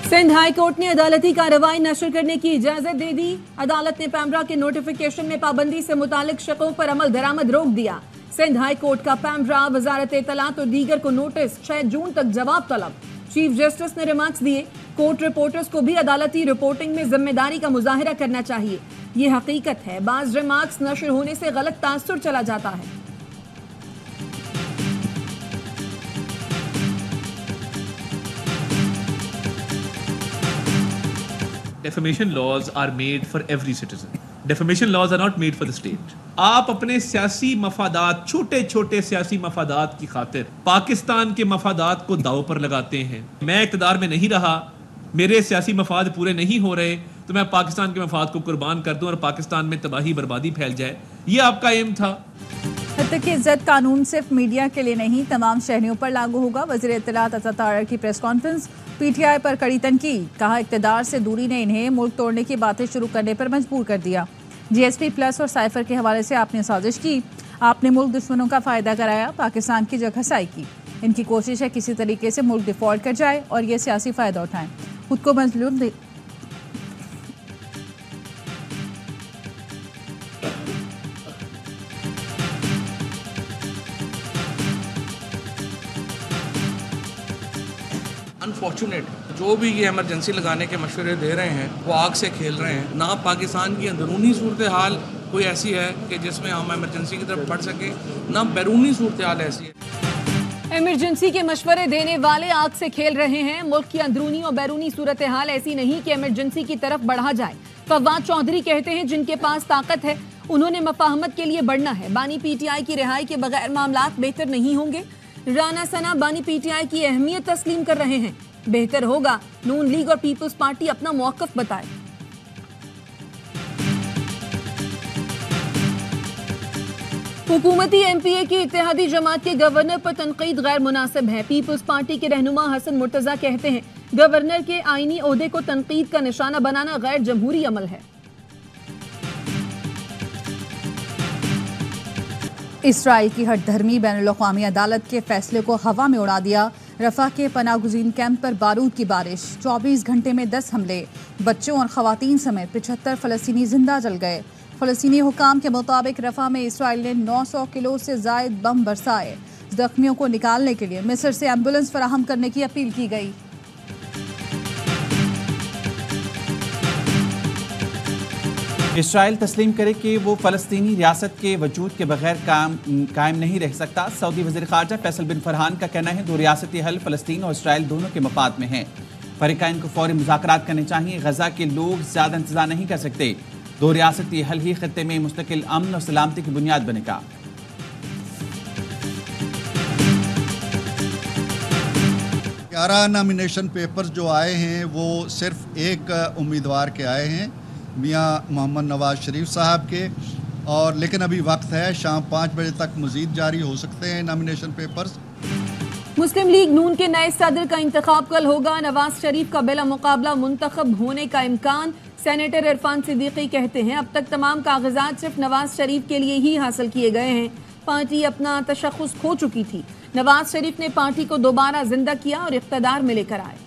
Sindh high court ने अदालती कार्रवाई नशर करने की इजाजत दे दी। अदालत ने पैमरा के नोटिफिकेशन में पाबंदी से मुतालिक शकों पर अमल दरामद रोक दिया। सिंध हाई कोर्ट का पैमरा, वजारत इत्तलात और दीगर को नोटिस, 6 जून तक जवाब तलब। चीफ जस्टिस ने रिमार्क्स दिए, कोर्ट रिपोर्टर्स को भी अदालती रिपोर्टिंग में जिम्मेदारी का मुजाहिरा करना चाहिए। ये हकीकत है, बाज रिमार्क्स नशर होने से गलत तासुर चला जाता है। Defamation laws are made for every citizen. Defamation laws are not made for the state. आप अपने सियासी मफादात, छोटे छोटे सियासी मफादात की खातिर पाकिस्तान के मफादात को दाव पर लगाते हैं। मैं इक़्तिदार में नहीं रहा, मेरे सियासी मफाद पूरे नहीं हो रहे, तो मैं पाकिस्तान के मफाद को कुर्बान कर दूं और पाकिस्तान में तबाही बर्बादी फैल जाए। ये आपका एम था। हत्तकी इज्जत कानून सिर्फ मीडिया के लिए नहीं, तमाम शहरियों पर लागू होगा। वज़ीर इत्तलात अता तारर की प्रेस कॉन्फ्रेंस। पीटीआई पर कड़ी तनकीद, कहा इक़्तिदार से दूरी ने इन्हें मुल्क तोड़ने की बातें शुरू करने पर मजबूर कर दिया। जीएसपी प्लस और साइफर के हवाले से आपने साजिश की, आपने मुल्क दुश्मनों का फ़ायदा कराया, पाकिस्तान की जगह घसाई की। इनकी कोशिश है किसी तरीके से मुल्क डिफ़ॉल्ट कर जाए और ये सियासी फ़ायदा उठाएं, खुद को मजलूम अनफॉर्चुनेट जो भी ये इमरजेंसी लगाने के मशवरे दे रहे हैं वो आग से खेल रहे हैं। ना पाकिस्तान की अंदरूनी सूरत हाल कोई ऐसी है कि जिसमें हम इमरजेंसी की तरफ बढ़ सके, ना बैरूनी सूरत हाल ऐसी है। इमरजेंसी के मशवरे देने वाले आग से खेल रहे हैं। मुल्क की अंदरूनी और बैरूनी सूरत हाल ऐसी नहीं कि इमरजेंसी की तरफ बढ़ा जाए। फवाद चौधरी कहते हैं जिनके पास ताकत है उन्होंने मफाहमत के लिए बढ़ना है। बानी पीटीआई की रिहाई के बगैर मामलात बेहतर नहीं होंगे। राना सना बानी पीटीआई की अहमियत तस्लीम कर रहे हैं। बेहतर होगा नून लीग और पीपल्स पार्टी अपना मौक़िफ़ बताए। हुकूमती एमपीए की इत्तेहादी जमात के गवर्नर पर तनकीद गैर मुनासिब है। पीपल्स पार्टी के रहनुमा हसन मुर्तजा कहते हैं गवर्नर के आईनी ओहदे को तनकीद का निशाना बनाना गैर जमहूरी अमल है। इसराइल की हठधर्मी बैनुल-अक़वामी अदालत के फैसले को हवा में उड़ा दिया। रफ़ा के पनागुज़ीन कैंप पर बारूद की बारिश, 24 घंटे में 10 हमले, बच्चों और ख़वातीन समेत 75 फ़लस्तीनी जिंदा जल गए। फ़लस्तीनी हुकाम के मुताबिक रफ़ा में इसराइल ने 900 किलो से ज़ायद बम बरसाए। ज़ख्मियों को निकालने के लिए मिस्र से एम्बुलेंस फराहम करने की अपील की गई। इसराइल तस्लीम करे कि वो फ़लस्तीनी रियासत के वजूद के बगैर कायम नहीं रह सकता। सऊदी वज़ीर ख़ारजा फैसल बिन फरहान का कहना है दो रियासती हल फ़लस्तीन और इसराइल दोनों के मफाद में है। फ़रीक़ैन को फ़ौरी मुज़ाकरात करने चाहिए। गज़ा के लोग ज़्यादा इंतज़ार नहीं कर सकते। दो रियासती हल ही खत्ते में मुस्तकिल अमन और सलामती की बुनियाद बनेगा। 11 नॉमिनेशन पेपर्स जो आए हैं वो सिर्फ एक उम्मीदवार के आए हैं, मियां मोहम्मद नवाज शरीफ साहब के, और लेकिन अभी वक्त है, शाम 5 बजे तक मज़ीद जारी हो सकते हैं नॉमिनेशन पेपर्स। मुस्लिम लीग नून के नए सदर का इंतखाब कल होगा। नवाज शरीफ का बिला मुकाबला मुंतखब होने का इम्कान। सेनेटर इरफान सिद्दीकी कहते हैं अब तक तमाम कागजात सिर्फ नवाज शरीफ के लिए ही हासिल किए गए हैं। पार्टी अपना तशख़्ख़ुस खो चुकी थी। नवाज शरीफ ने पार्टी को दोबारा जिंदा किया और इक़्तिदार में लेकर आए।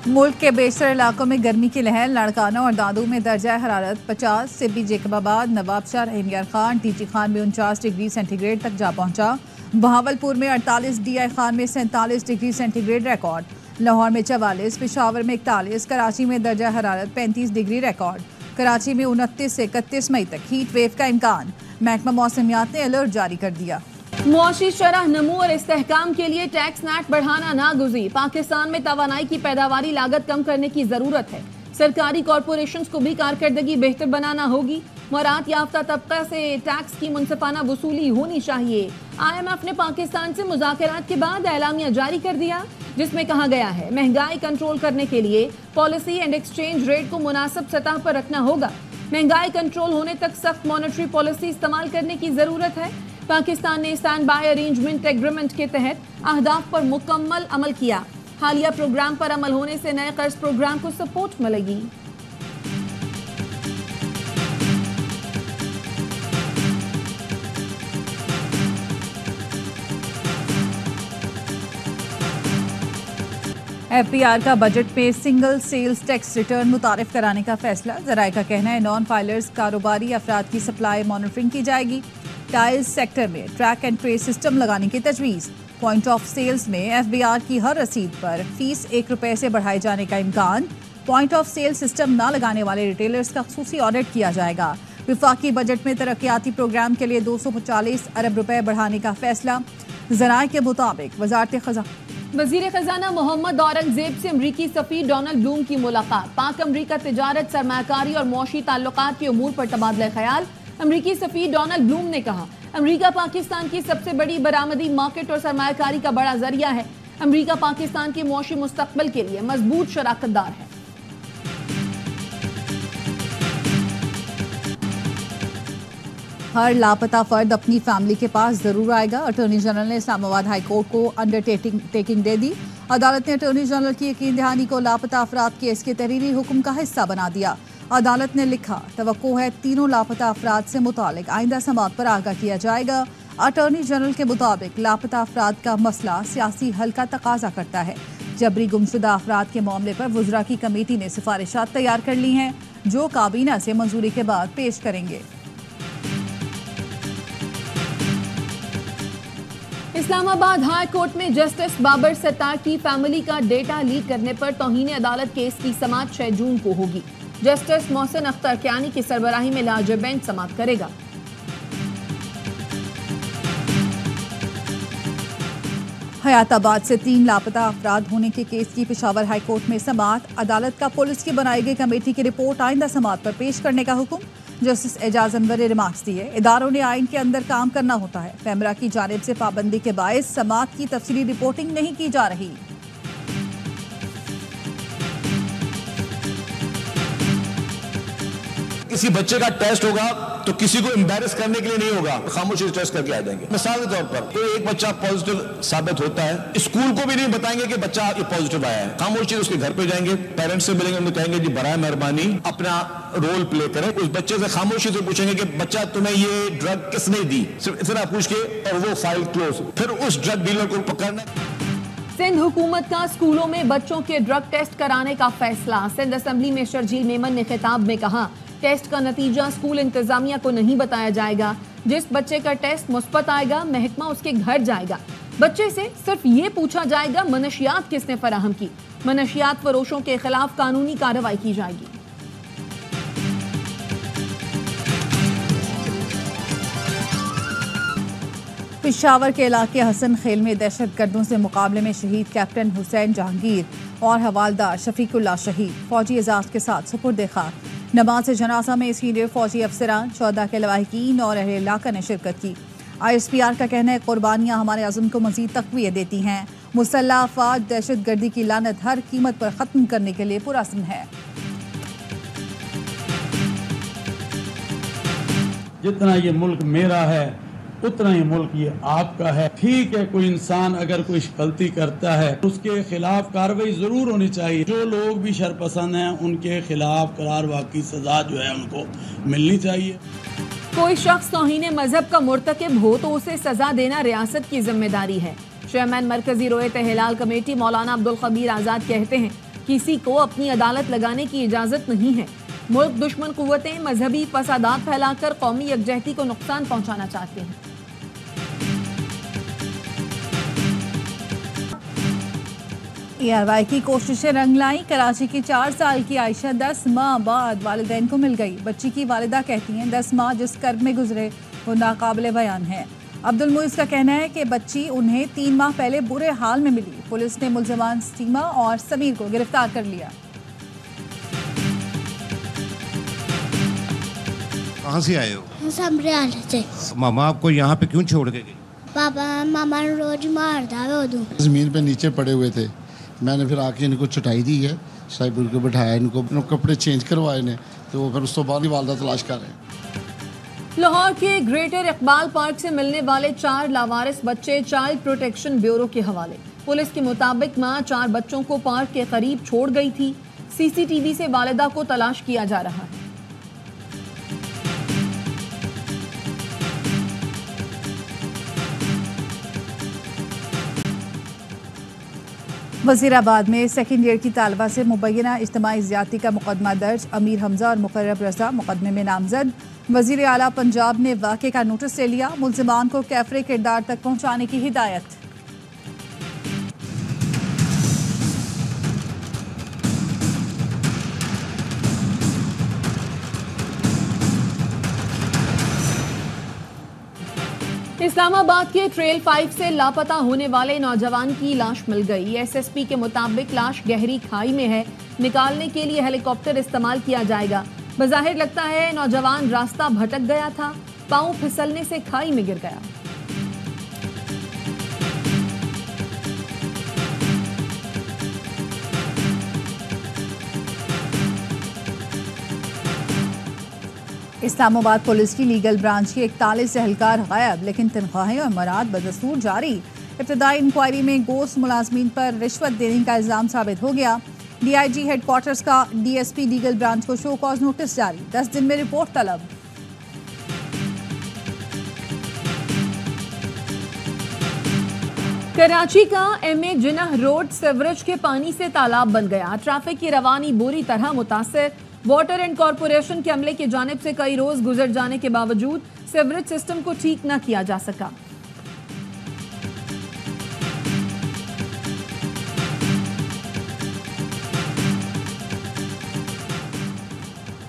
मुल्क के बेशतर इलाकों में गर्मी की लहर। लाड़काना और दादू में दर्जा हरारत 50, सिब्बी जैकबाबाद, नवाबशाह, रहीमयार खान, टीची खान में 49 डिग्री सेंटीग्रेड तक जा पहुंचा। बहावलपुर में 48, डीआई खान में 47 डिग्री सेंटीग्रेड रिकॉर्ड। लाहौर में 44, पेशावर में 41, कराची में दर्जा हरारत 35 डिग्री रिकॉर्ड। कराची में 29 से 31 मई तक हीट वेव का इम्कान। महकमा मौसमियात ने अलर्ट जारी कर दिया। मुआशी शरह नमू और इस्तेहकाम के लिए टैक्स नेट बढ़ाना नागुज़ीर। पाकिस्तान में तवानाई की पैदावारी लागत कम करने की ज़रूरत है। सरकारी कॉरपोरेशंस को भी कारकर्दगी बेहतर बनाना होगी। मरात याफ्ता तबका से टैक्स की मुनसिफाना वसूली होनी चाहिए। IMF ने पाकिस्तान से मुज़ाकरात के बाद एलामिया जारी कर दिया जिसमें कहा गया है महंगाई कंट्रोल करने के लिए पॉलिसी एंड एक्सचेंज रेट को मुनासिब सतह पर रखना होगा। महंगाई कंट्रोल होने तक सख्त मॉनेटरी पॉलिसी इस्तेमाल करने की ज़रूरत है। पाकिस्तान ने स्टैंड बाय अरेंजमेंट एग्रीमेंट के तहत अहदाफ पर मुकम्मल अमल किया। हालिया प्रोग्राम पर अमल होने से नए कर्ज प्रोग्राम को सपोर्ट मिलेगी। FBR का बजट में सिंगल सेल्स टैक्स रिटर्न मुतारिफ कराने का फैसला। ज़राए का कहना है नॉन फाइलर्स कारोबारी अफराद की सप्लाई मॉनिटरिंग की जाएगी। टाइल्स सेक्टर में ट्रैक एंड ट्रेस सिस्टम लगाने की तजवीज़। पॉइंट ऑफ सेल्स में FBR की हर रसीद पर फीस ₹1 से बढ़ाए जाने का इम्कान। पॉइंट ऑफ सेल सिस्टम न लगाने वाले रिटेलर्स का खुसूसी ऑडिट किया जाएगा। विफाकी बजट में तरक्याती प्रोग्राम के लिए 245 अरब रुपए बढ़ाने का फैसला। ज़राए के मुताबिक वजारत खजाना वजीर खजाना मोहम्मद औरंगजेब से अमरीकी सफीर डोनाल्ड ब्लूम की मुलाकात। पाक अमरीका तिजारत, सरमाकारी और मौशी ताल्लुकात के उमूर पर तबादला ख्याल। अमरीकी सफीर डोनाल्ड ब्लूम ने कहा अमरीका पाकिस्तान की सबसे बड़ी बरामदी मार्केट और सरमाकारी का बड़ा जरिया है। अमरीका पाकिस्तान के मौशी मुस्तकबिल के लिए मजबूत शराकतदार है। हर लापता फर्द अपनी फैमिली के पास जरूर आएगा। अटॉर्नी जनरल ने इस्लामाबाद हाई कोर्ट को अंडरटेकिंग दे दी। अदालत ने अटॉर्नी जनरल की यकीन दहानी को लापता अफराद केस के तहरीरी हुक्म का हिस्सा बना दिया। अदालत ने लिखा तवक्को है तीनों लापता अफराद से मुतालिक आइंदा समात पर आगाह किया जाएगा। अटॉर्नी जनरल के मुताबिक लापता अफराद का मसला सियासी हल का तकाजा करता है। जबरी गुमशुदा अफराद के मामले पर वुज़रा की कमेटी ने सिफारिशात तैयार कर ली हैं जो काबीना से मंजूरी के बाद पेश करेंगे। इस्लामाबाद हाई कोर्ट में जस्टिस बाबर सत्तार की फैमिली का डेटा लीक करने पर तौहीन अदालत केस की समाअत 6 जून को होगी। जस्टिस मोहसिन अख्तर कियानी की सरबराही में लार्ज बेंच समाअत करेगा। हयाताबाद से 3 लापता अफराद होने के केस की पेशावर हाई कोर्ट में समाअत। अदालत का पुलिस की बनाई गई कमेटी की रिपोर्ट आइंदा समाअत पर पेश करने का हुक्म। जस्टिस एजाज अनवर ने रिमार्क्स दिए इदारों ने आइन के अंदर काम करना होता है। पैमरा की जानिब से पाबंदी के बायस समाअत की तफसीली रिपोर्टिंग नहीं की जा रही। किसी बच्चे का टेस्ट होगा तो किसी को एम्बैरस करने के लिए नहीं होगा, खामोशी से टेस्ट करके आ जाएंगे। मिसाल के तौर पर कोई एक बच्चा पॉजिटिव साबित होता है, स्कूल को भी नहीं बताएंगे कि बच्चा ये पॉजिटिव आया है। खामोशी से उसके घर पे जाएंगे, पेरेंट्स से मिलेंगे, उन्हें कहेंगे जी बराए मेहरबानी अपना रोल प्ले करें। उस बच्चे से खामोशी से पूछेंगे कि बच्चा तुम्हें ये ड्रग किसने दी, सिर्फ इतना पूछ के और वो फाइल क्लोज। फिर उस ड्रग डीलर को पकड़ना। सिंध हुकूमत का स्कूलों में बच्चों के ड्रग टेस्ट कराने का फैसला। सिंध असेंबली में शर्जील मेमन ने खिताब में कहा टेस्ट का नतीजा स्कूल इंतजामिया को नहीं बताया जाएगा। जिस बच्चे का टेस्ट मुस्बत आएगा महकमा उसके घर जाएगा। बच्चे से सिर्फ ये पूछा जाएगा मनशियात किसने फराहम की। मनशियात फरोशों के खिलाफ कानूनी कार्रवाई की जाएगी। पेशावर के इलाके हसन खेल में दहशतगर्दों से मुकाबले में शहीद कैप्टन हुसैन जहांगीर और हवालदार शफीकुल्लाह शहीद फौजी एजाज के साथ सुपुर्द खाक। नमाज जनाजा में सीनियर फौजी अफसरान, 14 के लवाहिकीन और अहले इलाका ने शिरकत की। ISPR का कहना है कुर्बानियाँ हमारे अज़्म को मज़ीद तक़वियत देती हैं। मुसल्लह अफ़वाज दहशतगर्दी की लानत हर कीमत पर ख़त्म करने के लिए पुरअज़्म है। जितना ये मुल्क मेरा है उतना ही मुल्क ये आपका है। ठीक है, कोई इंसान अगर कोई गलती करता है उसके खिलाफ कार्रवाई जरूर होनी चाहिए। जो लोग भी शरपसंद हैं उनके खिलाफ करार वाकई सजा जो है उनको मिलनी चाहिए। कोई शख्स तौहीन मजहब का मुर्तकिब हो तो उसे सजा देना रियासत की जिम्मेदारी है। चेयरमैन मरकजी रोयत हिलाल कमेटी मौलाना अब्दुल खबीर आज़ाद कहते हैं किसी को अपनी अदालत लगाने की इजाज़त नहीं है। मुल्क दुश्मन कुव्वतें मजहबी फसादात फैलाकर कौमी यकजहती को नुकसान पहुँचाना चाहते हैं। ARY की कोशिशें रंग लाई। कराची की 4 साल की आयशा 10 माह बाद वालिदैन को मिल गई। बच्ची की वालिदा कहती हैं 10 माह जिस कर्ब में गुजरे वो नाकाबिले बयान है। अब्दुल मुइज़ का कहना है कि बच्ची उन्हें 3 माह पहले बुरे हाल में मिली। पुलिस ने मुलजमान सीमा और समीर को गिरफ्तार कर लिया। कहाँ से आए हो? समरियाल से। मामा आपको यहाँ पे क्यों छोड़ के गई? पापा मामा रोज मारता है। जमीन पे नीचे पड़े हुए थे, मैंने फिर आके इनको चटाई दी है, साइबर को बैठाया, इनको कपड़े चेंज करवाए ने, तो फिर उस तो बाद ही वालदा तलाश कर रहे हैं। लाहौर के ग्रेटर इकबाल पार्क से मिलने वाले 4 लावारिस बच्चे चाइल्ड प्रोटेक्शन ब्यूरो के हवाले। पुलिस के मुताबिक मां 4 बच्चों को पार्क के करीब छोड़ गई थी। CCTV से वालिदा को तलाश किया जा रहा है। वजीराबाद में सेकेंड ईयर की तालबा से मुबैना इज्तिमाई ज़्यादती का मुकदमा दर्ज। अमीर हमजा और मुकर्रब रजा मुकदमे में नामजद। वजीर आला पंजाब ने वाक़े का नोटिस ले लिया। मुल्ज़िमान को कैफरे किरदार तक पहुँचाने की हिदायत। इस्लामाबाद के ट्रेल 5 से लापता होने वाले नौजवान की लाश मिल गई। एसएसपी के मुताबिक लाश गहरी खाई में है। निकालने के लिए हेलीकॉप्टर इस्तेमाल किया जाएगा। बज़ाहिर लगता है नौजवान रास्ता भटक गया था, पांव फिसलने से खाई में गिर गया। इस्लामाबाद पुलिस की लीगल ब्रांच के 41 एहलकार गायब, लेकिन तनख्वाहें और मराद बदस्तूर जारी। इब्तदाई इंक्वायरी में गोश्त मुलाजमीन पर रिश्वत देने का इल्जाम साबित हो गया। डीआईजी हेडक्वार्टर्स का डीएसपी लीगल ब्रांच को शो कॉज नोटिस जारी। 10 दिन में रिपोर्ट तलब। कराची का एमए जिन्ना रोड सीवरेज के पानी से तालाब बन गया। ट्रैफिक की रवानी बुरी तरह मुतासर। वाटर एंड कॉरपोरेशन के अमले की जानिब से कई रोज गुजर जाने के बावजूद सीवरेज सिस्टम को ठीक न किया जा सका।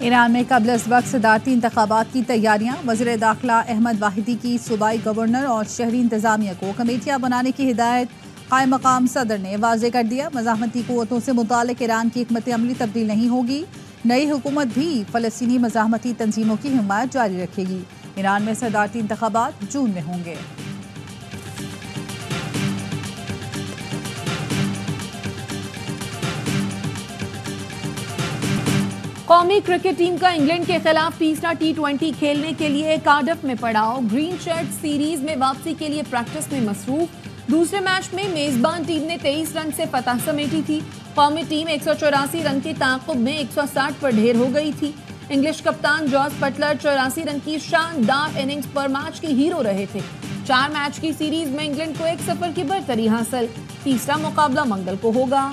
ईरान में कबल अज़ वक्त सदारती इंतखाबात की तैयारियां। वज़ीर दाखिला अहमद वाहिदी की सूबाई गवर्नर और शहरी इंतजामिया को कमेटियां बनाने की हिदायत। कायम मकाम सदर ने वाज़े कर दिया, मज़ाहमती क़ुव्वतों से मुताल्लिक़ ईरान की हिकमत अमली तब्दील नहीं होगी। नई हुकूमत भी फ़लस्तीनी मज़ाहमती तंजीमों की हिमायत जारी रखेगी। ईरान में सदारती इंतखाबात जून में होंगे। कौमी क्रिकेट टीम का इंग्लैंड के खिलाफ तीसरा T20 खेलने के लिए कार्डिफ में पड़ाव। ग्रीन शर्ट सीरीज में वापसी के लिए प्रैक्टिस में मसरूफ। दूसरे मैच में मेजबान टीम ने 23 रन से फतह समेटी थी। कौमी टीम 184 रन के ताक़ुब में 160 पर ढेर हो गई थी। इंग्लिश कप्तान जॉस बटलर 84 रन की शानदार इनिंग्स पर मैच के हीरो रहे थे। 4 मैच की सीरीज में इंग्लैंड को 1-0 की बढ़तरी हासिल। तीसरा मुकाबला मंगल को होगा।